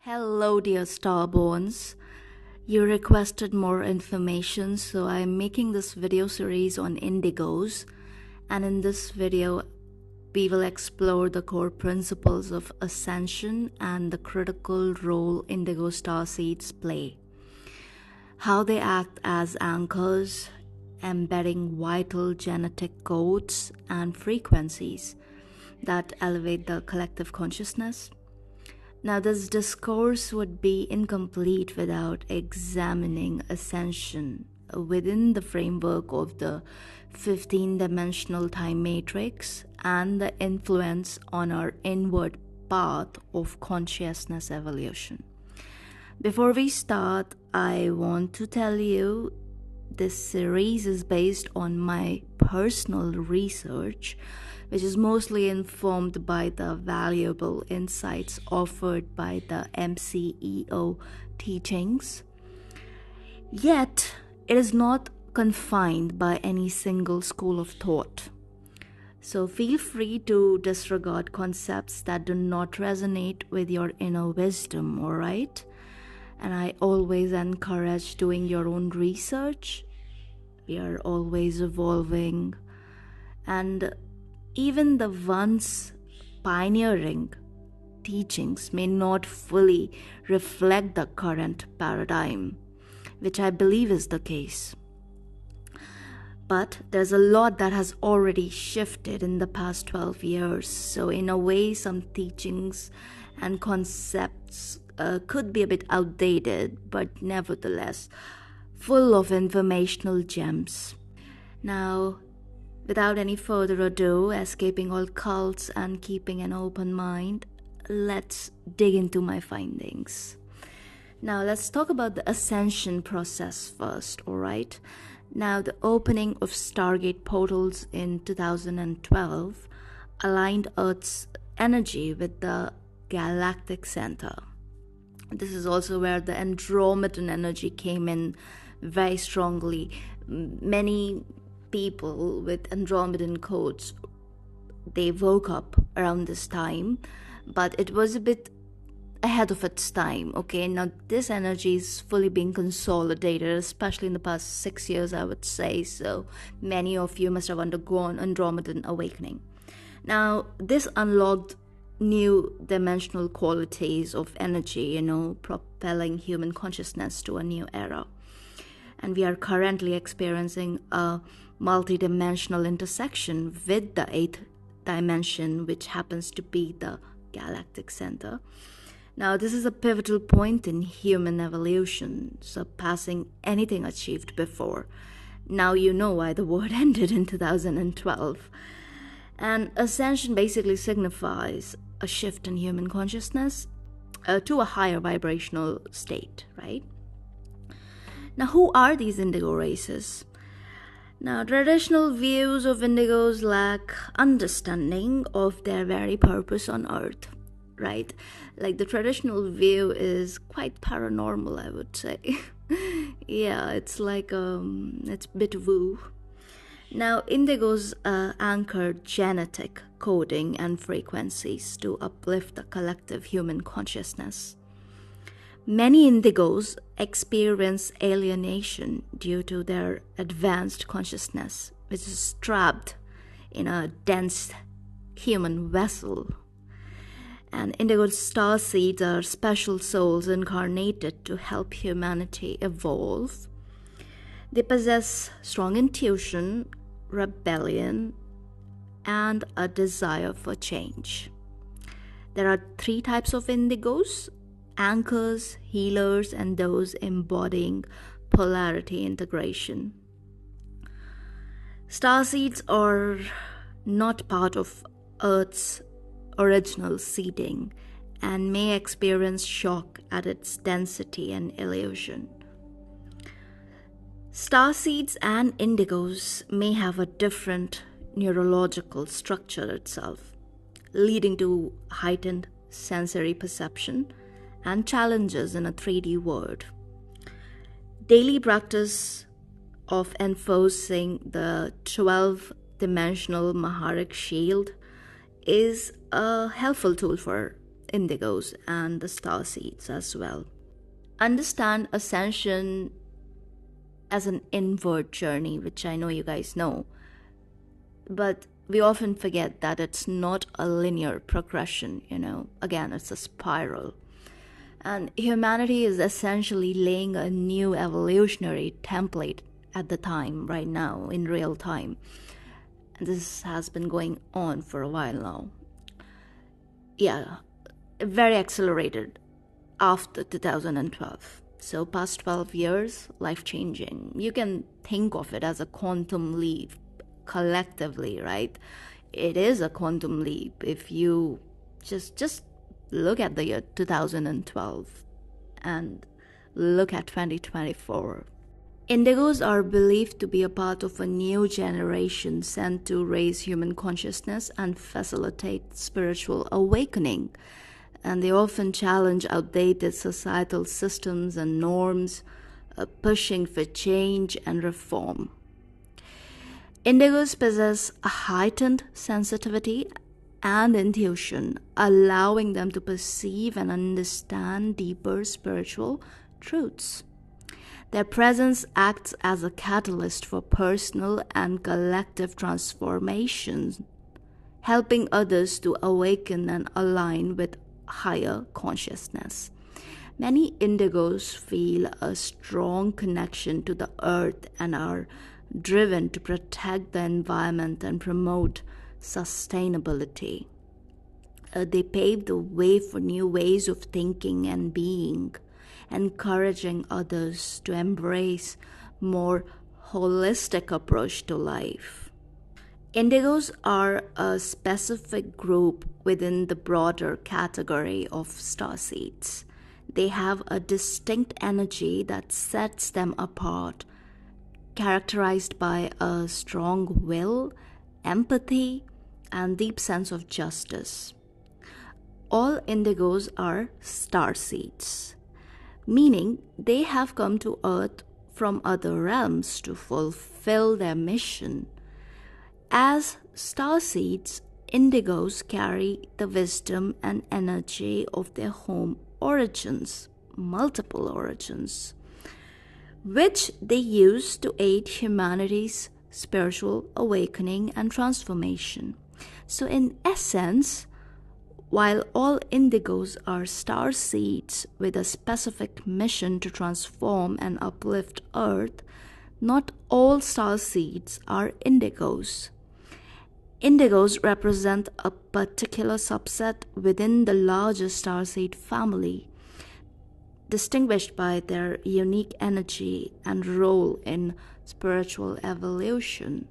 Hello, dear Starborns. You requested more information, so I'm making this video series on Indigos. And in this video, we will explore the core principles of Ascension and the critical role Indigo Starseeds play. How they act as anchors, embedding vital genetic codes and frequencies that elevate the collective consciousness. Now, this discourse would be incomplete without examining Ascension within the framework of the 15-dimensional time matrix and the influence on our inward path of consciousness evolution. Before we start, I want to tell you this series is based on my personal research, which is mostly informed by the valuable insights offered by the MCEO teachings. Yet, it is not confined by any single school of thought. So feel free to disregard concepts that do not resonate with your inner wisdom, alright? And I always encourage doing your own research. We are always evolving, and even the once pioneering teachings may not fully reflect the current paradigm, which I believe is the case. But there's a lot that has already shifted in the past 12 years. So in a way, some teachings and concepts could be a bit outdated, but nevertheless full of informational gems. Now, without any further ado, escaping all cults and keeping an open mind, let's dig into my findings. Now, let's talk about the Ascension process first, alright? Now, the opening of Stargate portals in 2012 aligned Earth's energy with the galactic center. This is also where the Andromedan energy came in very strongly. Many people with Andromedan codes, they woke up around this time, but it was a bit ahead of its time. Okay, now this energy is fully being consolidated, especially in the past 6 years, I would say. So many of you must have undergone Andromedan awakening. Now, this unlocked new dimensional qualities of energy, propelling human consciousness to a new era. And we are currently experiencing a multi-dimensional intersection with the 8th dimension, which happens to be the galactic center. Now, this is a pivotal point in human evolution, surpassing anything achieved before. Now you know why the word ended in 2012. And Ascension basically signifies a shift in human consciousness to a higher vibrational state, right? Now, who are these Indigo Races? Now, traditional views of Indigos lack understanding of their very purpose on Earth, right? Like, the traditional view is quite paranormal, I would say. Yeah, it's like, it's a bit woo. Now, Indigos anchor genetic coding and frequencies to uplift the collective human consciousness. Many Indigos experience alienation due to their advanced consciousness, which is trapped in a dense human vessel. And Indigo Starseeds are special souls incarnated to help humanity evolve. They possess strong intuition, rebellion, and a desire for change. There are 3 types of Indigos: anchors, healers, and those embodying polarity integration. Starseeds are not part of Earth's original seeding and may experience shock at its density and illusion. Starseeds and Indigos may have a different neurological structure itself, leading to heightened sensory perception and challenges in a 3D world. Daily practice of enforcing the 12-dimensional Maharic shield is a helpful tool for indigos and the starseeds as well. Understand ascension as an inward journey, which I know you guys know, but we often forget that it's not a linear progression, Again, it's a spiral. And humanity is essentially laying a new evolutionary template at the time, right now, in real time. And this has been going on for a while now. Yeah, very accelerated after 2012. So past 12 years, life-changing. You can think of it as a quantum leap collectively, right? It is a quantum leap if you just look at the year 2012 and look at 2024. Indigos are believed to be a part of a new generation sent to raise human consciousness and facilitate spiritual awakening. And they often challenge outdated societal systems and norms, pushing for change and reform. Indigos possess a heightened sensitivity and intuition, allowing them to perceive and understand deeper spiritual truths. Their presence acts as a catalyst for personal and collective transformation, helping others to awaken and align with higher consciousness. Many indigos feel a strong connection to the earth and are driven to protect the environment and promote sustainability. They pave the way for new ways of thinking and being, encouraging others to embrace more holistic approach to life. Indigos are a specific group within the broader category of starseeds. They have a distinct energy that sets them apart, characterized by a strong will, empathy, and deep sense of justice. All indigos are starseeds, meaning they have come to Earth from other realms to fulfill their mission. As starseeds, indigos carry the wisdom and energy of their home origins, multiple origins, which they use to aid humanity's spiritual awakening and transformation. So in essence, while all indigos are starseeds with a specific mission to transform and uplift Earth, not all starseeds are indigos. Indigos represent a particular subset within the larger starseed family, distinguished by their unique energy and role in spiritual evolution.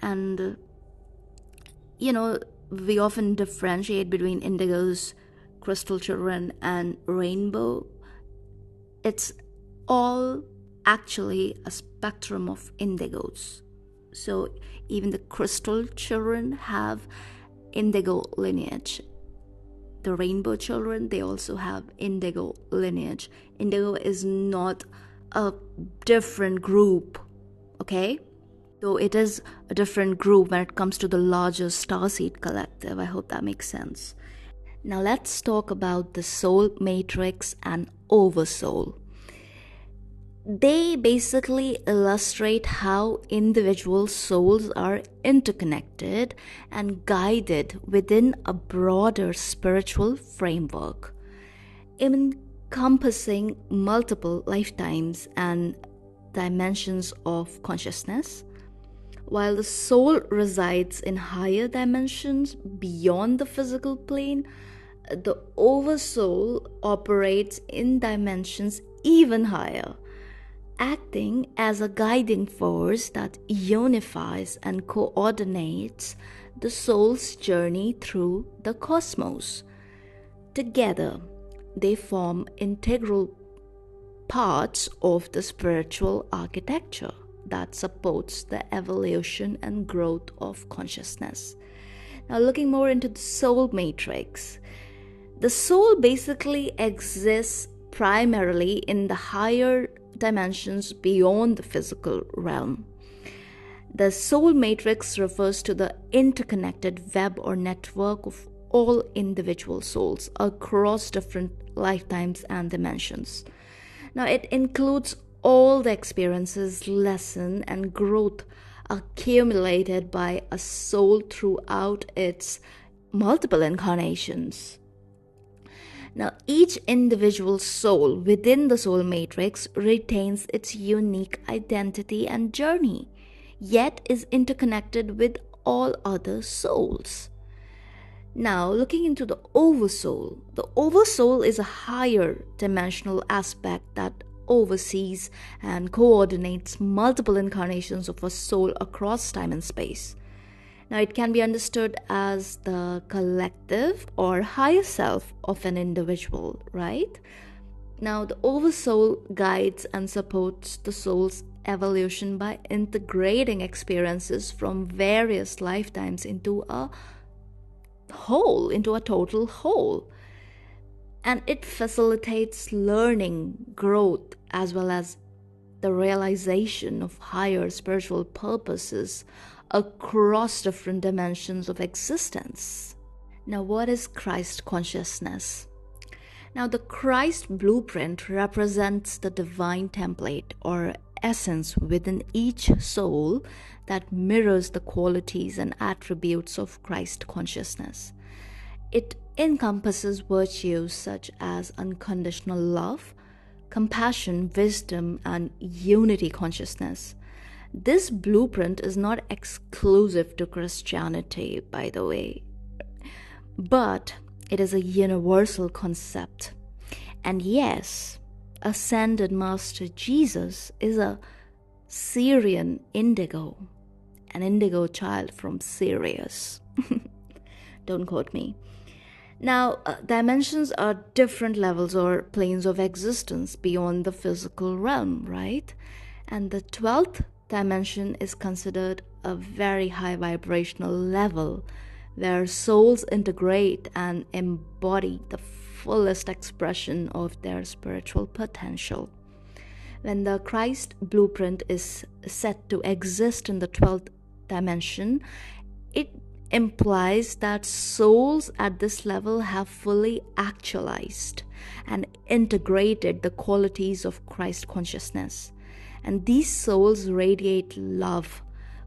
And, we often differentiate between indigos, crystal children, and rainbow. It's all actually a spectrum of indigos. So even the crystal children have indigo lineage. The rainbow children, they also have indigo lineage. Indigo is not a different group, okay? Though it is a different group when it comes to the larger starseed collective. I hope that makes sense. Now let's talk about the soul matrix and oversoul. They basically illustrate how individual souls are interconnected and guided within a broader spiritual framework, encompassing multiple lifetimes and dimensions of consciousness. While the soul resides in higher dimensions beyond the physical plane, the oversoul operates in dimensions even higher, acting as a guiding force that unifies and coordinates the soul's journey through the cosmos. Together, they form integral parts of the spiritual architecture that supports the evolution and growth of consciousness. Now, looking more into the soul matrix, the soul basically exists primarily in the higher dimensions beyond the physical realm. The soul matrix refers to the interconnected web or network of all individual souls across different lifetimes and dimensions. Now, it includes all the experiences, lesson, and growth accumulated by a soul throughout its multiple incarnations. Now, each individual soul within the soul matrix retains its unique identity and journey, yet is interconnected with all other souls. Now, looking into the Oversoul is a higher dimensional aspect that oversees and coordinates multiple incarnations of a soul across time and space. Now, it can be understood as the collective or higher self of an individual, right? Now, the Oversoul guides and supports the soul's evolution by integrating experiences from various lifetimes into a total whole. And it facilitates learning, growth, as well as the realization of higher spiritual purposes across different dimensions of existence. Now, what is Christ consciousness? Now, the Christ blueprint represents the divine template or essence within each soul that mirrors the qualities and attributes of Christ consciousness. It encompasses virtues such as unconditional love, compassion, wisdom, and unity consciousness. This blueprint is not exclusive to Christianity, by the way, but it is a universal concept. And yes, Ascended Master Jesus is a Syrian indigo, an indigo child from Sirius. Don't quote me. Now, dimensions are different levels or planes of existence beyond the physical realm, right? And the 12th dimension is considered a very high vibrational level where souls integrate and embody the fullest expression of their spiritual potential. When the Christ blueprint is set to exist in the 12th dimension, it implies that souls at this level have fully actualized and integrated the qualities of Christ consciousness. And these souls radiate love,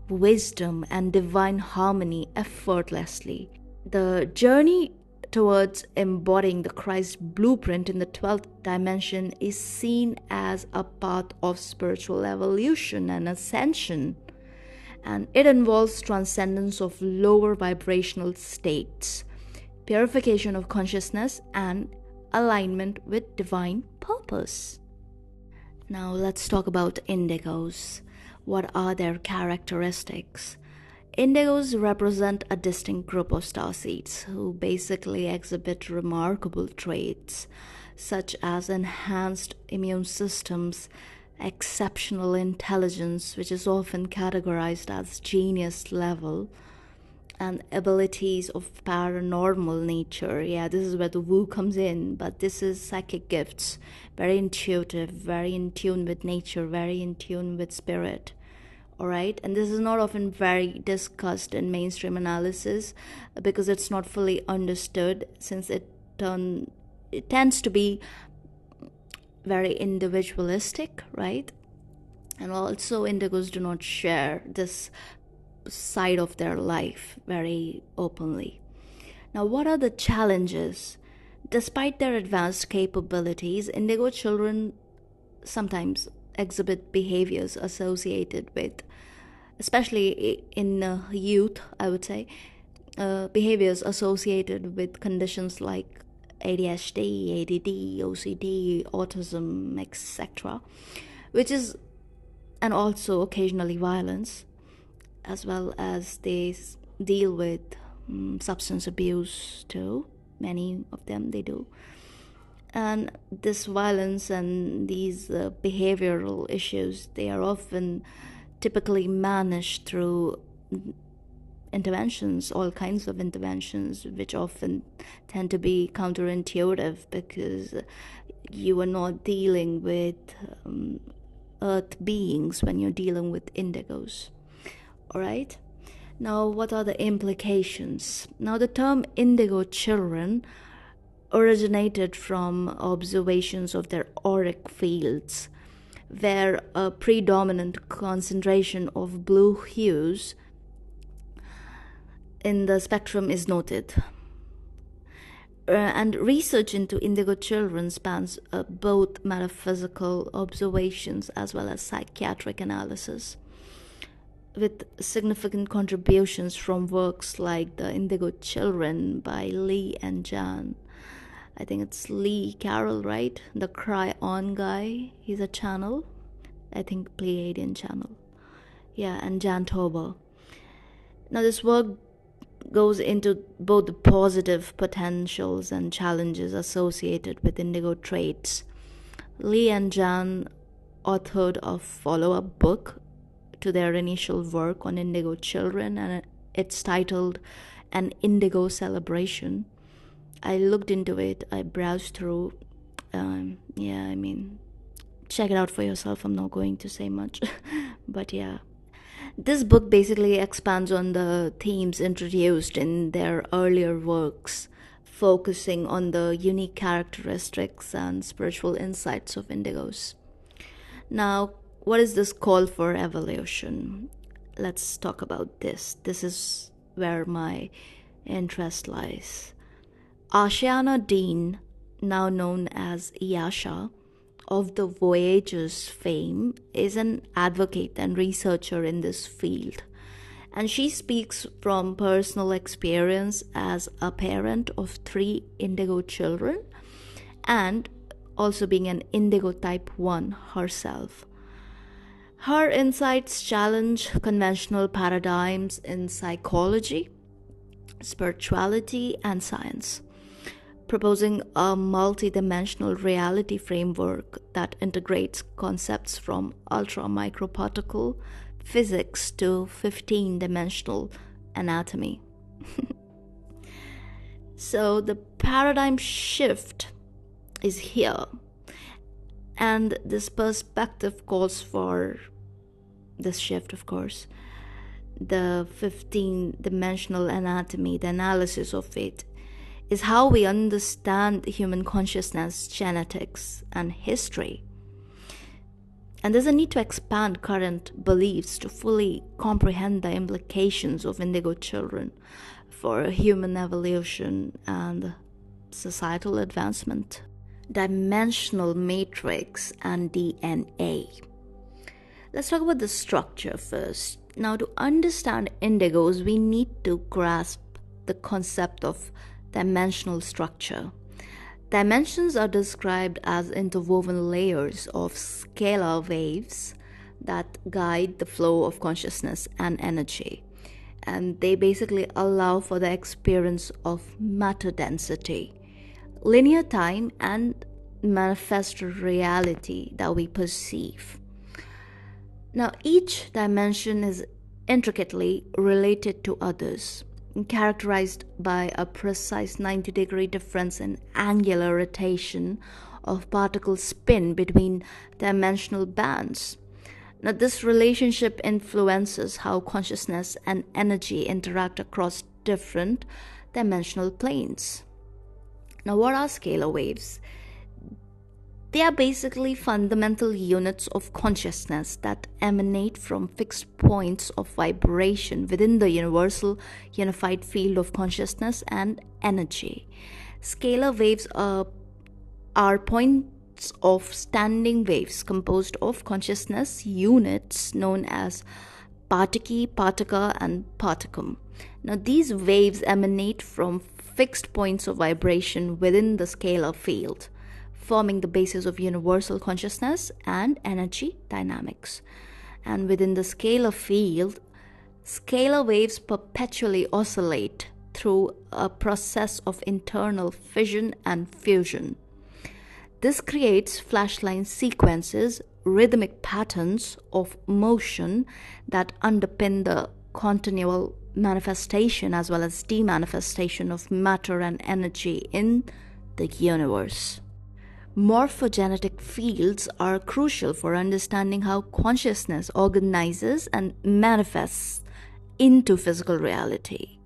wisdom, and divine harmony effortlessly. The journey towards embodying the Christ blueprint in the 12th dimension is seen as a path of spiritual evolution and ascension. And it involves transcendence of lower vibrational states, purification of consciousness, and alignment with divine purpose. Now let's talk about indigos. What are their characteristics? Indigos represent a distinct group of starseeds who basically exhibit remarkable traits such as enhanced immune systems, exceptional intelligence, which is often categorized as genius level, and abilities of paranormal nature. Yeah, this is where the woo comes in, but this is psychic gifts, very intuitive, very in tune with nature, very in tune with spirit. All right, and this is not often very discussed in mainstream analysis because it's not fully understood, since it tends to be very individualistic, right? And also indigos do not share this side of their life very openly. Now, what are the challenges? Despite their advanced capabilities, indigo children sometimes exhibit behaviors associated with, especially in youth, I would say, behaviors associated with conditions like ADHD, ADD, OCD, autism, etc., and also occasionally violence, as well as they deal with substance abuse too. Many of them they do. And this violence and these behavioral issues, they are often typically managed through interventions, all kinds of interventions, which often tend to be counterintuitive because you are not dealing with earth beings when you're dealing with indigos. All right. Now, what are the implications? Now, the term indigo children originated from observations of their auric fields, where a predominant concentration of blue hues in the spectrum is noted. And research into indigo children spans both metaphysical observations as well as psychiatric analysis, with significant contributions from works like the Indigo Children by Lee and Jan. I think it's Lee Carroll, right? The Cry On guy. He's a channel. I think Pleiadian channel. Yeah, and Jan Tober. Now this work goes into both the positive potentials and challenges associated with indigo traits. Lee and Jan authored a follow-up book to their initial work on indigo children, and it's titled An Indigo Celebration. I looked into it, I browsed through. Check it out for yourself. I'm not going to say much. But yeah, this book basically expands on the themes introduced in their earlier works, focusing on the unique characteristics and spiritual insights of indigos. Now, what is this call for evolution? Let's talk about this. This is where my interest lies. Ashiana Dean, now known as Yasha, of the Voyages fame, is an advocate and researcher in this field. And she speaks from personal experience as a parent of 3 indigo children and also being an indigo type 1 herself. Her insights challenge conventional paradigms in psychology, spirituality, and science, proposing a multi-dimensional reality framework that integrates concepts from ultra-microparticle physics to 15-dimensional anatomy. So the paradigm shift is here, and this perspective calls for this shift, of course. The 15-dimensional anatomy, the analysis of it, is how we understand human consciousness, genetics, and history. And there's a need to expand current beliefs to fully comprehend the implications of indigo children for human evolution and societal advancement. Dimensional matrix and DNA. Let's talk about the structure first. Now, to understand indigos, we need to grasp the concept of dimensional structure. Dimensions are described as interwoven layers of scalar waves that guide the flow of consciousness and energy. And they basically allow for the experience of matter density, linear time, and manifest reality that we perceive. Now, each dimension is intricately related to others, characterized by a precise 90-degree difference in angular rotation of particle spin between dimensional bands. Now, this relationship influences how consciousness and energy interact across different dimensional planes. Now, what are scalar waves? They are basically fundamental units of consciousness that emanate from fixed points of vibration within the universal unified field of consciousness and energy. Scalar waves are points of standing waves composed of consciousness units known as partiki, partika, and particum. Now, these waves emanate from fixed points of vibration within the scalar field, forming the basis of universal consciousness and energy dynamics. And within the scalar field, scalar waves perpetually oscillate through a process of internal fission and fusion. This creates flashline sequences, rhythmic patterns of motion that underpin the continual manifestation as well as demanifestation of matter and energy in the universe. Morphogenetic fields are crucial for understanding how consciousness organizes and manifests into physical reality.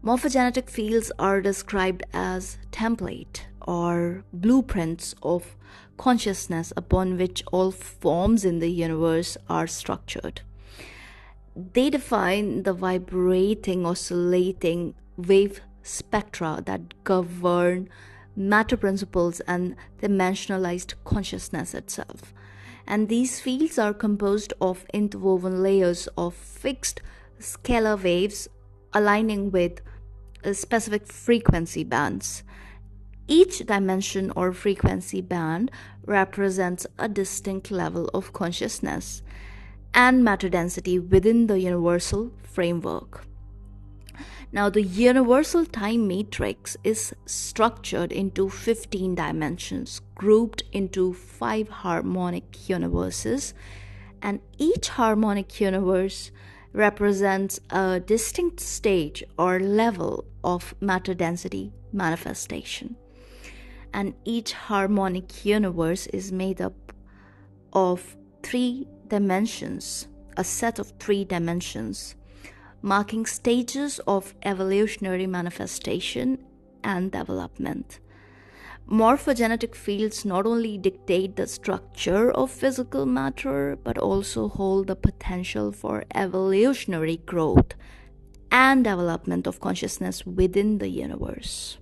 Morphogenetic fields are described as template or blueprints of consciousness upon which all forms in the universe are structured. They define the vibrating, oscillating wave spectra that govern matter principles and dimensionalized consciousness itself. And these fields are composed of interwoven layers of fixed scalar waves aligning with specific frequency bands. Each dimension or frequency band represents a distinct level of consciousness and matter density within the universal framework. Now, the universal time matrix is structured into 15 dimensions, grouped into 5 harmonic universes, and each harmonic universe represents a distinct stage or level of matter density manifestation. And each harmonic universe is made up of 3 dimensions, a set of 3 dimensions, marking stages of evolutionary manifestation and development. Morphogenetic fields not only dictate the structure of physical matter, but also hold the potential for evolutionary growth and development of consciousness within the universe.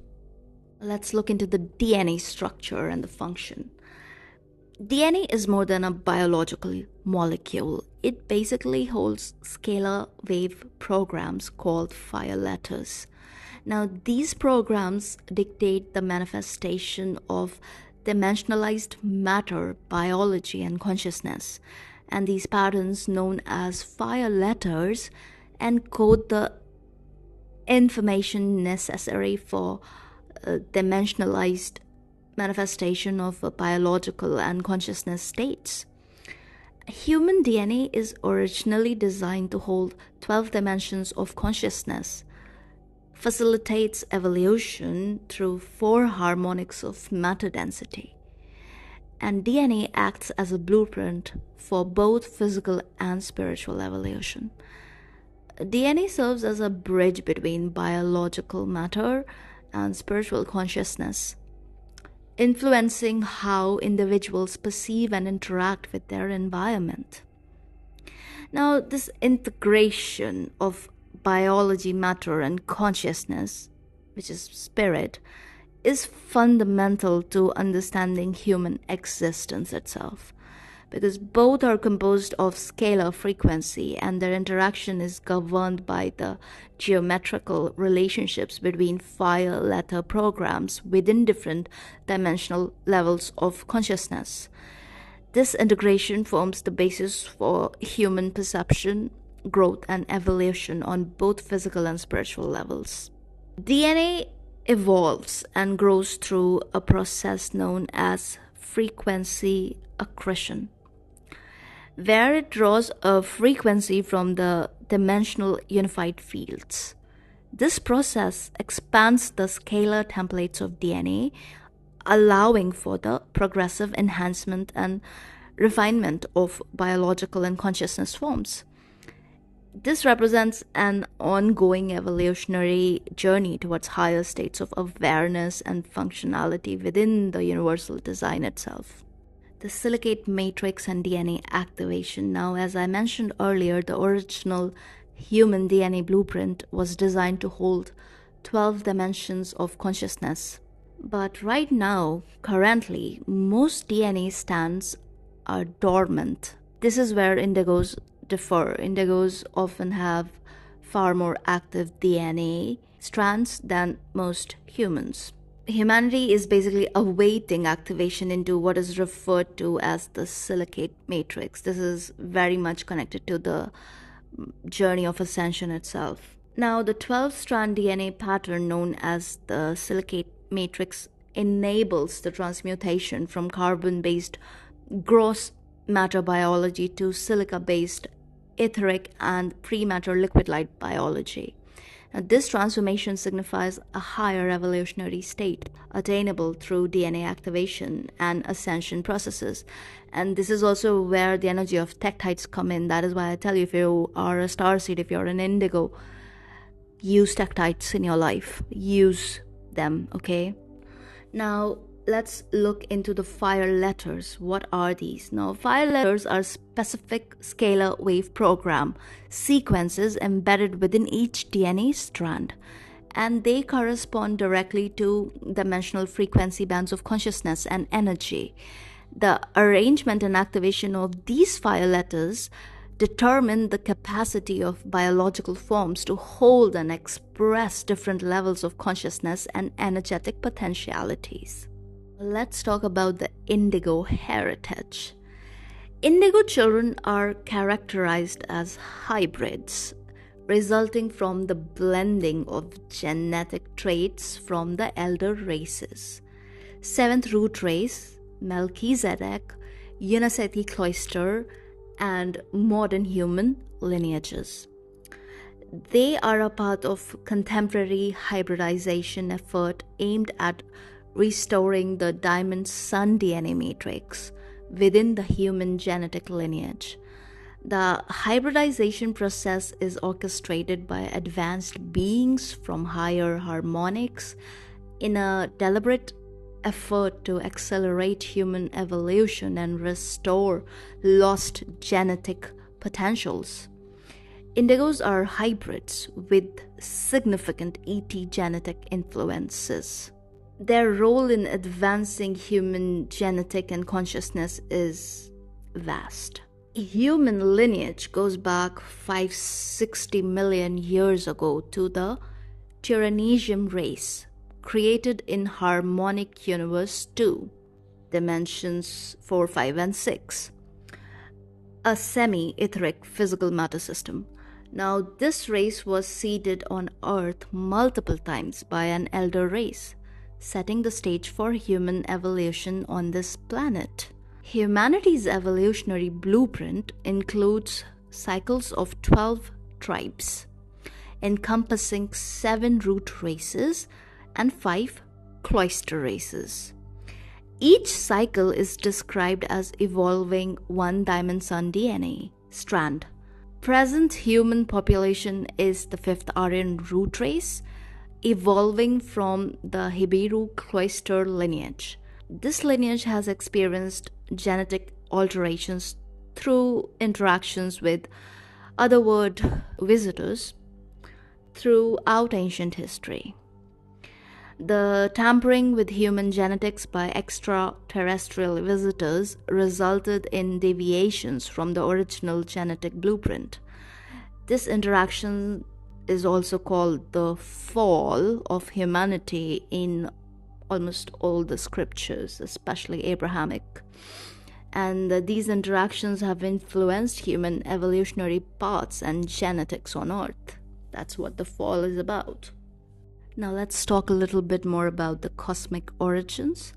Let's look into the DNA structure and the function. DNA is more than a biological molecule. It basically holds scalar wave programs called fire letters. Now, these programs dictate the manifestation of dimensionalized matter, biology, and consciousness. And these patterns, known as fire letters, encode the information necessary for dimensionalized manifestation of biological and consciousness states. Human DNA is originally designed to hold 12 dimensions of consciousness, facilitates evolution through 4 harmonics of matter density, and DNA acts as a blueprint for both physical and spiritual evolution. DNA serves as a bridge between biological matter and spiritual consciousness, influencing how individuals perceive and interact with their environment. Now, this integration of biology, matter, and consciousness, which is spirit, is fundamental to understanding human existence itself, because both are composed of scalar frequency and their interaction is governed by the geometrical relationships between fire letter programs within different dimensional levels of consciousness. This integration forms the basis for human perception, growth, and evolution on both physical and spiritual levels. DNA evolves and grows through a process known as frequency accretion, where it draws a frequency from the dimensional unified fields. This process expands the scalar templates of DNA, allowing for the progressive enhancement and refinement of biological and consciousness forms. This represents an ongoing evolutionary journey towards higher states of awareness and functionality within the universal design itself. The silicate matrix and DNA activation. Now, as I mentioned earlier, the original human DNA blueprint was designed to hold 12 dimensions of consciousness. But right now, currently, most DNA strands are dormant. This is where indigos differ. Indigos often have far more active DNA strands than most humans. Humanity is basically awaiting activation into what is referred to as the silicate matrix. This is very much connected to the journey of ascension itself. Now, the 12-strand DNA pattern known as the silicate matrix enables the transmutation from carbon-based gross matter biology to silica-based etheric and pre-matter liquid light biology. Now, this transformation signifies a higher evolutionary state attainable through DNA activation and ascension processes. And this is also where the energy of tektites come in. That is why I tell you, if you are a starseed, if you're an indigo, use tektites in your life. Use them, okay? Now, let's look into the fire letters. What are these? Now, fire letters are specific scalar wave program sequences embedded within each DNA strand, and they correspond directly to dimensional frequency bands of consciousness and energy. The arrangement and activation of these fire letters determine the capacity of biological forms to hold and express different levels of consciousness and energetic potentialities. Let's talk about the indigo heritage. Indigo children are characterized as hybrids, resulting from the blending of genetic traits from the elder races. Seventh root race, Melchizedek, Unisethi cloister, and modern human lineages. They are a part of contemporary hybridization effort aimed at restoring the diamond sun DNA matrix within the human genetic lineage. The hybridization process is orchestrated by advanced beings from higher harmonics in a deliberate effort to accelerate human evolution and restore lost genetic potentials. Indigos are hybrids with significant ET genetic influences. Their role in advancing human genetic and consciousness is vast. Human lineage goes back 560 million years ago to the Tyranesium race, created in Harmonic Universe 2, dimensions 4, 5, and 6, a semi-etheric physical matter system. Now, this race was seeded on Earth multiple times by an elder race, setting the stage for human evolution on this planet. Humanity's evolutionary blueprint includes cycles of 12 tribes, encompassing 7 root races and 5 cloister races. Each cycle is described as evolving one diamond sun DNA strand. Present human population is the 5th Aryan root race, evolving from the Hibiru cloister lineage. This lineage has experienced genetic alterations through interactions with otherworld visitors throughout ancient history. The tampering with human genetics by extraterrestrial visitors resulted in deviations from the original genetic blueprint. This interaction is also called the fall of humanity in almost all the scriptures, especially Abrahamic. And these interactions have influenced human evolutionary paths and genetics on Earth. That's what the fall is about. Now let's talk a little bit more about the cosmic origins.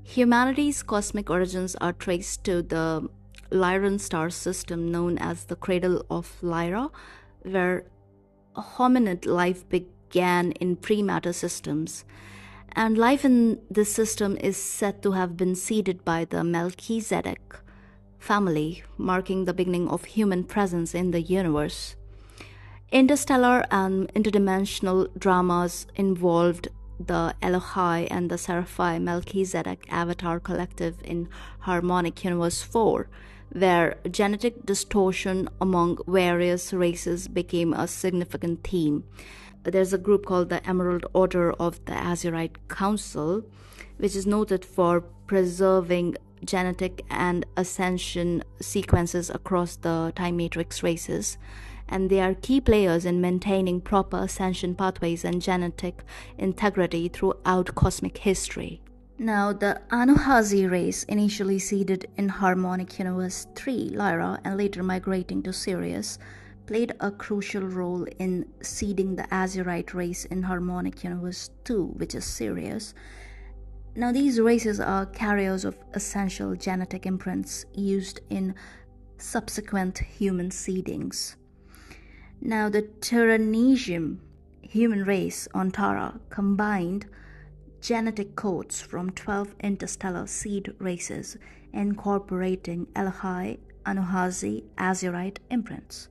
Humanity's cosmic origins are traced to the Lyran star system known as the Cradle of Lyra, where hominid life began in pre-matter systems. And life in this system is said to have been seeded by the Melchizedek family, marking the beginning of human presence in the universe. Interstellar and interdimensional dramas involved the Elohai and the Seraphi Melchizedek Avatar Collective in Harmonic Universe 4, where genetic distortion among various races became a significant theme. There's a group called the Emerald Order of the Azurite Council, which is noted for preserving genetic and ascension sequences across the time matrix races, and they are key players in maintaining proper ascension pathways and genetic integrity throughout cosmic history. Now, the Anuhazi race, initially seeded in Harmonic Universe 3, Lyra, and later migrating to Sirius, played a crucial role in seeding the Azurite race in Harmonic Universe 2, which is Sirius. Now, these races are carriers of essential genetic imprints used in subsequent human seedings. Now, the Tyranesium human race on Tara combined genetic codes from 12 interstellar seed races, incorporating Elohai, Anuhazi, Azurite imprints.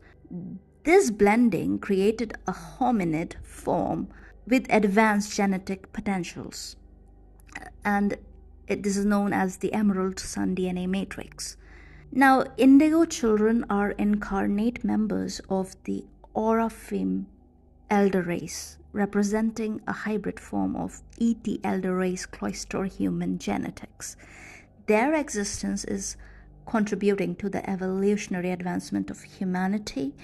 This blending created a hominid form with advanced genetic potentials, and this is known as the Emerald Sun DNA matrix. Now, Indigo children are incarnate members of the Oraphim elder race, representing a hybrid form of ET elder race cloister human genetics. Their existence is contributing to the evolutionary advancement of humanity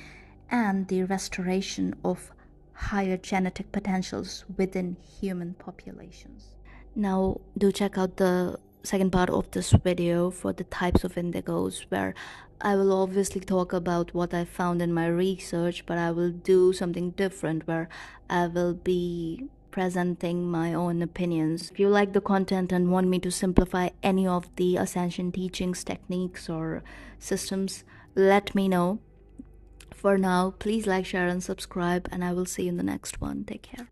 and the restoration of higher genetic potentials within human populations. Now, do check out the second part of this video for the types of indigos, where I will obviously talk about what I found in my research, but I will do something different where I will be presenting my own opinions. If you like the content and want me to simplify any of the Ascension teachings, techniques, or systems, let me know. For now, please like, share, and subscribe, and I will see you in the next one. Take care.